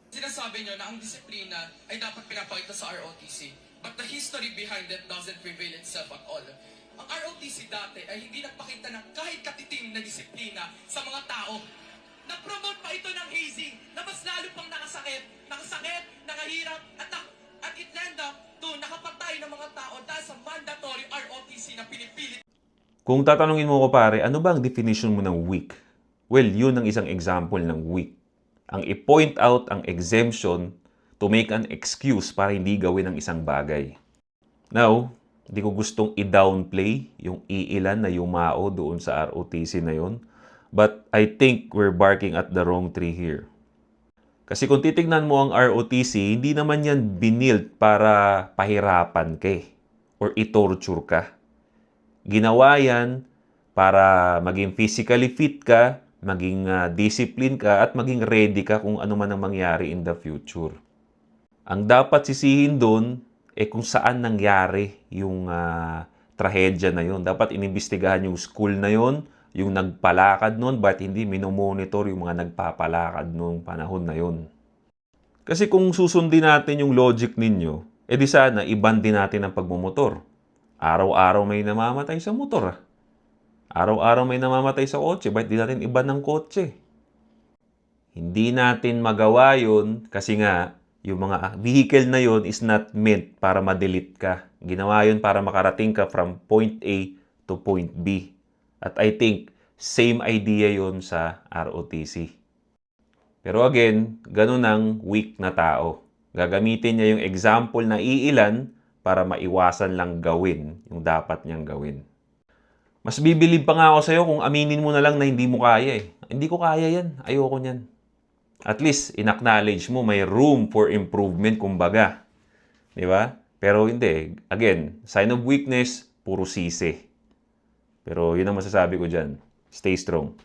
Sinasabi nyo na ang disiplina ay dapat pinapakita sa ROTC. But the history behind it doesn't reveal itself at all. Ang ROTC dati ay hindi nagpakita ng kahit katiting na disiplina sa mga tao. Nag-promote pa ito ng hazing na mas lalo pang nakasakit, nakahirap, at it land up to nakapatay ng mga tao dahil sa mandatory ROTC na pinipilit. Kung tatanungin mo ko pare, ano ba ang definition mo ng weak? Well, yun ang isang example ng weak. Ang i-point out ang exemption to make an excuse para hindi gawin ang isang bagay. Now, hindi ko gustong i-downplay yung iilan na yumao doon sa ROTC na yun. But I think we're barking at the wrong tree here. Kasi kung titignan mo ang ROTC, hindi naman yan binild para pahirapan ka or i-torture ka. Ginawa yan para maging physically fit ka, maging discipline ka, at maging ready ka kung ano man ang mangyari in the future. Ang dapat sisihin doon kung saan nangyari yung trahedya na yun. Dapat inimbestigahan yung school na yun, yung nagpalakad noon, ba't hindi minomonitor yung mga nagpapalakad noong panahon na yun. Kasi kung susundin natin yung logic ninyo, di sana iban din natin ang pagmumotor. Araw-araw may namamatay sa motor. Araw-araw may namamatay sa kotse. Ba't di natin iba ng kotse? Hindi natin magawa yun kasi nga yung mga vehicle na yun is not meant para ma-delete ka. Ginawa yun para makarating ka from point A to point B. At I think same idea yun sa ROTC. Pero again, ganun ang weak na tao. Gagamitin niya yung example na iilan para maiwasan lang gawin yung dapat niyang gawin. Mas bibilib pa nga ako sa'yo kung aminin mo na lang na hindi mo kaya eh. Hindi ko kaya yan. Ayoko niyan. At least, in-acknowledge mo may room for improvement, kumbaga. Di ba? Pero hindi. Again, sign of weakness, puro sisi. Pero yun ang masasabi ko dyan. Stay strong.